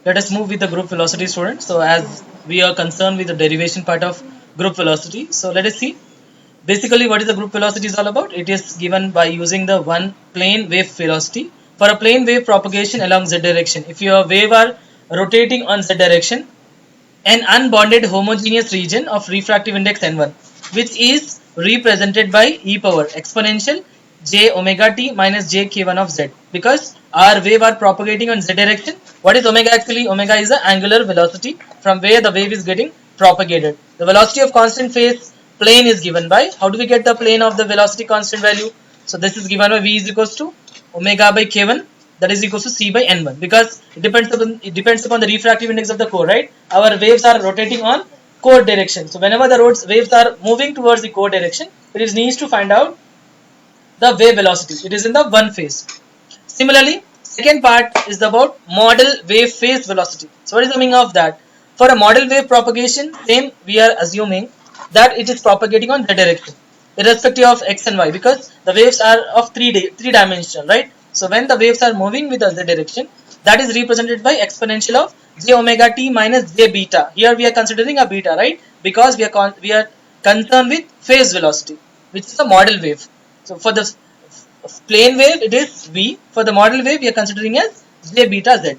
let us move with the group velocity, students. So as we are concerned with the derivation part of group velocity, so let us see. Basically, what is the group velocity is all about? It is given by using the one plane wave velocity for a plane wave propagation along z direction. If your wave are rotating on z direction, an unbounded homogeneous region of refractive index n1, which is represented by e power exponential j omega t minus j k1 of z, because our wave are propagating on z direction. What is omega actually? Omega is the angular velocity from where the wave is getting propagated. The velocity of constant phase plane is given by, how do we get the plane of the velocity constant value? So this is given by v is equals to omega by k1, that is equals to c by n1, because it depends upon the refractive index of the core, right? Our waves are rotating on core direction. So whenever the waves are moving towards the core direction, it is needs to find out the wave velocity. It is in the one phase. Similarly, second part is about model wave phase velocity. So what is the meaning of that? For a model wave propagation, same we are assuming that it is propagating on z direction, irrespective of x and y, because the waves are of three dimensional, right? So when the waves are moving with the z direction, that is represented by exponential of j omega t minus j beta. Here we are considering a beta, right? Because we are concerned with phase velocity, which is a model wave. So for the plane wave, it is v. For the model wave, we are considering as j beta z.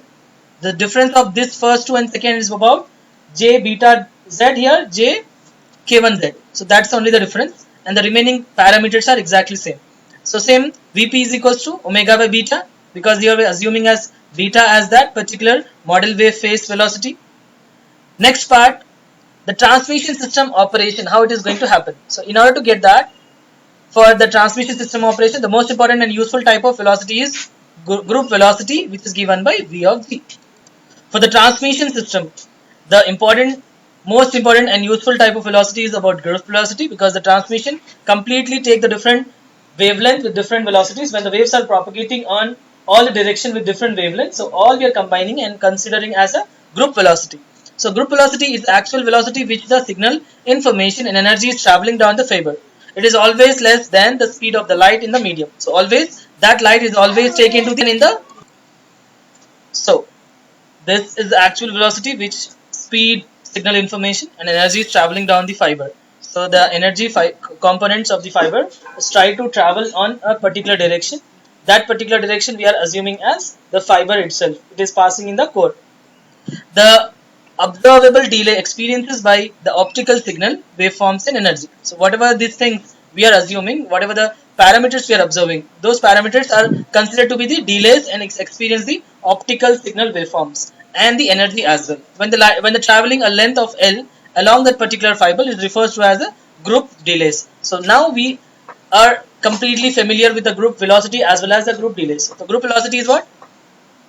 The difference of this first two and second is about j beta z, here j k1z. So that's only the difference, and the remaining parameters are exactly same. So same, vp is equals to omega by beta, because you are assuming as beta as that particular model wave phase velocity. Next part, the transmission system operation, how it is going to happen. So in order to get that, for the transmission system operation, the most important and useful type of velocity is group velocity, which is given by v of g. For the transmission system, the most important and useful type of velocity is about group velocity, because the transmission completely take the different wavelength with different velocities when the waves are propagating on all the direction with different wavelengths. So all we are combining and considering as a group velocity. So group velocity is actual velocity which the signal information and energy is traveling down the fiber. It is always less than the speed of the light in the medium. So always that light is always taken to in the. So this is the actual velocity which speed, signal information and energy is traveling down the fiber. So the energy components of the fiber try to travel on a particular direction. That particular direction we are assuming as the fiber itself. It is passing in the core. The observable delay experiences by the optical signal, waveforms and energy. So whatever these things we are assuming, whatever the parameters we are observing, those parameters are considered to be the delays and experience the optical signal waveforms and the energy as well. When the traveling a length of L along that particular fiber is refers to as a group delays. So now we are completely familiar with the group velocity as well as the group delays. So group velocity is what?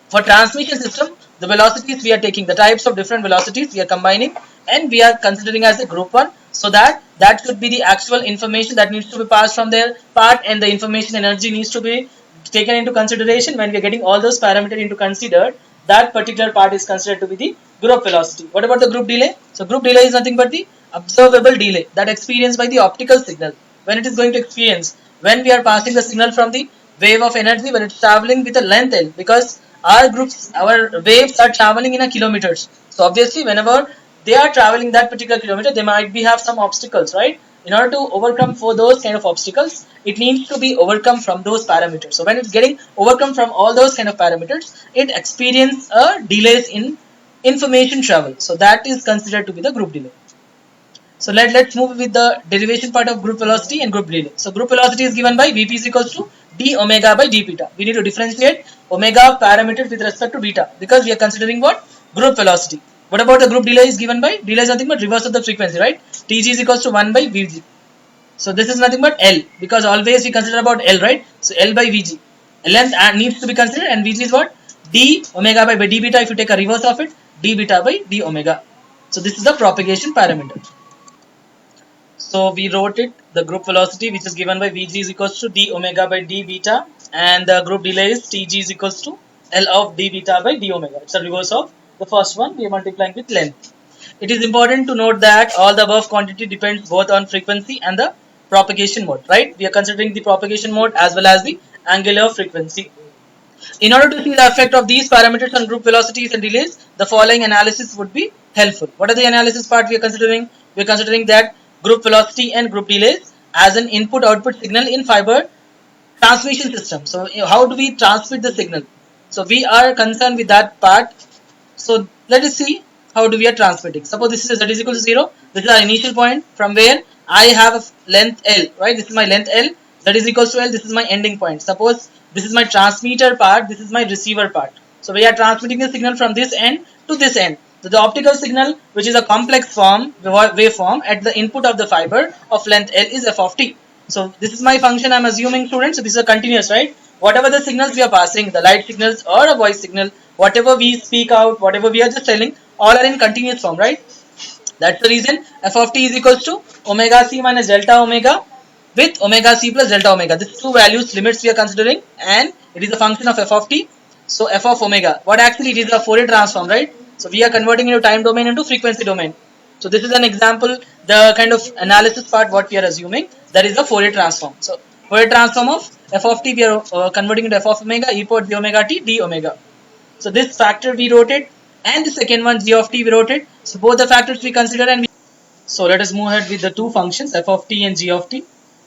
For transmission system, the velocities we are taking, the types of different velocities we are combining and we are considering as a group one, so that should be the actual information that needs to be passed from their part, and the information energy needs to be taken into consideration. When we are getting all those parameters into considered, that particular part is considered to be the group velocity. What about the group delay? So group delay is nothing but the observable delay that experienced by the optical signal. When it is going to experience, when we are passing the signal from the wave of energy, when it's traveling with a length L, because our waves are traveling in a kilometers. So obviously whenever they are traveling that particular kilometer, they might have some obstacles, right? In order to overcome for those kind of obstacles, it needs to be overcome from those parameters. So when it's getting overcome from all those kind of parameters, it experiences a delays in information travel. So that is considered to be the group delay. So let's move with the derivation part of group velocity and group delay. So group velocity is given by Vp is equals to d omega by d beta. We need to differentiate omega parameters with respect to beta, because we are considering what? Group velocity. What about the group delay is given by? Delay is nothing but reverse of the frequency, right? Tg is equals to 1 by Vg. So this is nothing but L, because always we consider about L, right? So L by Vg. Length needs to be considered, and Vg is what? D omega by d beta. If you take a reverse of it, d beta by d omega. So this is the propagation parameter. So we wrote it, the group velocity which is given by Vg is equals to d omega by d beta, and the group delay is Tg is equals to L of d beta by d omega. It's a reverse of the first one. We are multiplying with length. It is important to note that all the above quantity depends both on frequency and the propagation mode, right? We are considering the propagation mode as well as the angular frequency. In order to see the effect of these parameters on group velocities and delays, the following analysis would be helpful. What are the analysis part we are considering? We are considering that group velocity and group delays as an input-output signal in fiber transmission system. So how do we transmit the signal? So we are concerned with that part. So let us see how do we are transmitting. Suppose this is z is equal to 0. This is our initial point from where I have a length L, right? This is my length L. Z is equals to L. This is my ending point. Suppose this is my transmitter part. This is my receiver part. So we are transmitting the signal from this end to this end. So the optical signal, which is a complex form, waveform at the input of the fiber of length L is f of t. So this is my function I'm assuming, students. So this is a continuous, right? Whatever the signals we are passing, the light signals or a voice signal, whatever we speak out, whatever we are just telling, all are in continuous form, right? That's the reason f of t is equals to omega c minus delta omega with omega c plus delta omega. These two values limits we are considering, and it is a function of f of t. So f of omega, what actually it is a Fourier transform, right? So we are converting into time domain into frequency domain. So this is an example, the kind of analysis part what we are assuming, that is a Fourier transform. So Fourier transform of f of t we are converting into f of omega e power j omega t d omega. So this factor we wrote it, and the second one g of t we wrote it. So both the factors we consider, and so let us move ahead with the two functions f of t and g of t.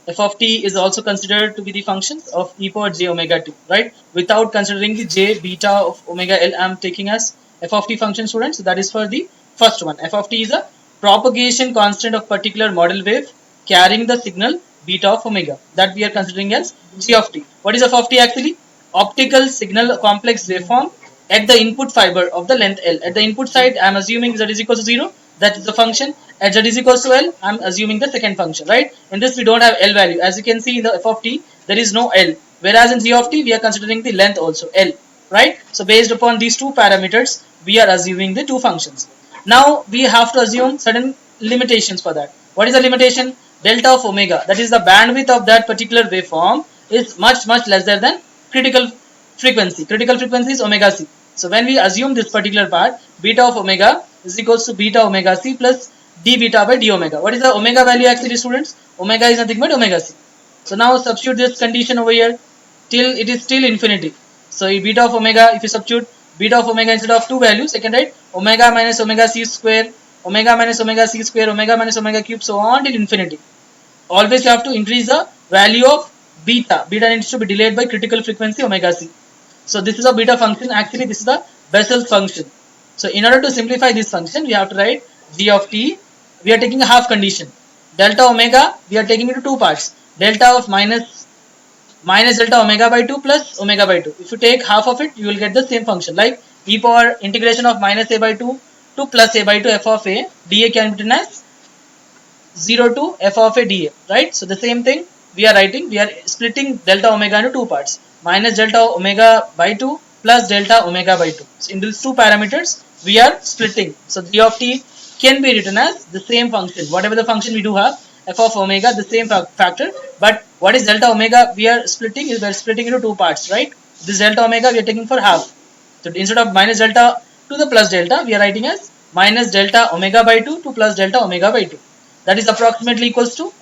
F of t is also considered to be the functions of e power j omega t, right? Without considering the j beta of omega L, I am taking as f of t function, students. So that is for the first one. F of t is a propagation constant of particular model wave carrying the signal beta of omega, that we are considering as g of t. What is f of t actually? Optical signal complex waveform at the input fiber of the length L. At the input side, I am assuming z is equal to 0. That is the function. At z is equal to L, I am assuming the second function, right? In this, we don't have L value. As you can see in the f of t, there is no L. Whereas in g of t, we are considering the length also, L, right? So based upon these two parameters, we are assuming the two functions. Now we have to assume certain limitations for that. What is the limitation? Delta of omega, that is the bandwidth of that particular waveform, is much lesser than critical frequency. Critical frequency is omega c. So when we assume this particular part, beta of omega is equals to beta omega c plus d beta by d omega. What is the omega value actually, students? Omega is nothing but omega c. So now substitute this condition over here till it is still infinity. So beta of omega, if you substitute beta of omega instead of two values, second, right? Omega minus omega c square, omega minus omega c square, omega minus omega cube, so on till infinity. Always you have to increase the value of beta. Beta needs to be delayed by critical frequency omega c. So this is a beta function. Actually, this is the Bessel's function. So in order to simplify this function, we have to write g of t. We are taking a half condition. Delta omega, we are taking it to two parts. Delta of minus delta omega by 2 plus omega by 2. If you take half of it, you will get the same function, like e power integration of minus a by 2 to plus a by 2 f of a dA can be written as 0 to f of a dA, right? So the same thing we are writing. We are splitting delta omega into two parts. Minus delta omega by 2 plus delta omega by 2. So in these two parameters, we are splitting. So g of t can be written as the same function. Whatever the function we do have, f of omega, the same factor. But what is delta omega? We are splitting into two parts, right? This delta omega we are taking for half. So instead of minus delta to the plus delta, we are writing as minus delta omega by 2 to plus delta omega by 2. That is approximately equals to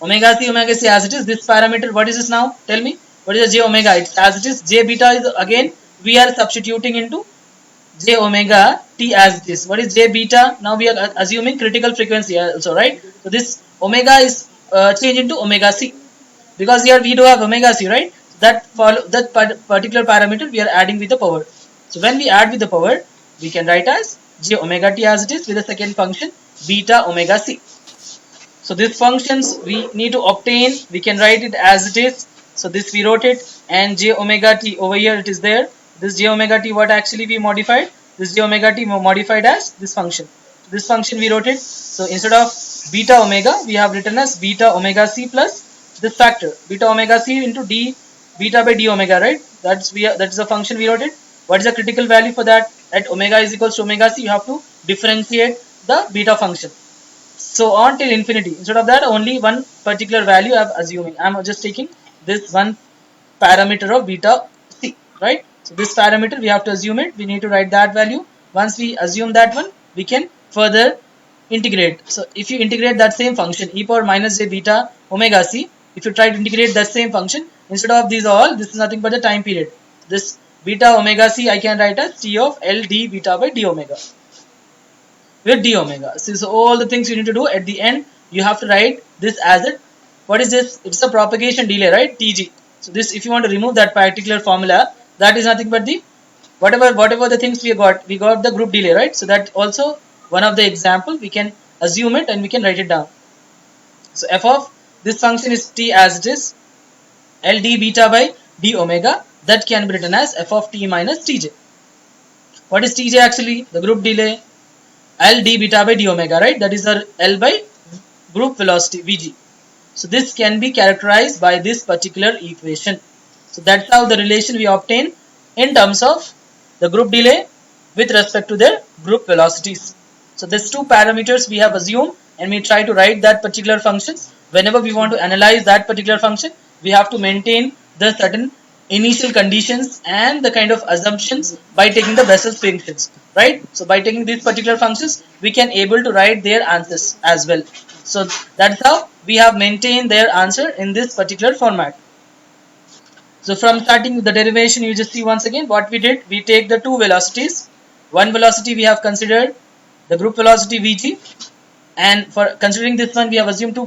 omega c as it is. This parameter, what is this now? Tell me. What is the j omega? It's as it is. J beta is, again we are substituting into j omega t as it is. What is j beta? Now we are assuming critical frequency also, right? So this omega is changed into omega c, because here we do have omega c, right? That particular parameter we are adding with the power. So when we add with the power, we can write as j omega t as it is with the second function beta omega c. So these functions we need to obtain, we can write it as it is. So this we wrote it, and j omega t over here it is there. This j omega t, what actually we modified? This j omega t modified as this function. This function we wrote it. So instead of beta omega, we have written as beta omega c plus this factor beta omega c into d beta by d omega, right? That is the function we wrote it. What is the critical value for that? At omega is equals to omega c, you have to differentiate the beta function. So on till infinity. Instead of that, only one particular value I am assuming. I am just taking this one parameter of beta c, right? So this parameter we have to assume it. We need to write that value. Once we assume that one, we can further integrate. So if you integrate that same function e power minus j beta omega c, if you try to integrate that same function, instead of these all, this is nothing but the time period. this beta omega c I can write as T of L d beta by d omega with d omega. So all the things you need to do at the end, you have to write this as it. What is this? It's a propagation delay, right? Tg. So this, if you want to remove that particular formula, that is nothing but the whatever the things we got the group delay, right? So that also one of the example, we can assume it and we can write it down. So f of this function is t as it is, L d beta by d omega, that can be written as f of t minus tj. What is tj actually? The group delay, L d beta by d omega, right? That is our L by group velocity Vg. So this can be characterized by this particular equation. So that's how the relation we obtain in terms of the group delay with respect to their group velocities. So these two parameters we have assumed, and we try to write that particular functions. Whenever we want to analyze that particular function, we have to maintain the certain initial conditions and the kind of assumptions by taking the Bessel's functions, right? So by taking these particular functions, we can able to write their answers as well. So that's how we have maintained their answer in this particular format. So from starting with the derivation, you just see once again what we did. We take the two velocities. One velocity we have considered the group velocity Vg, and for considering this one, we have assumed two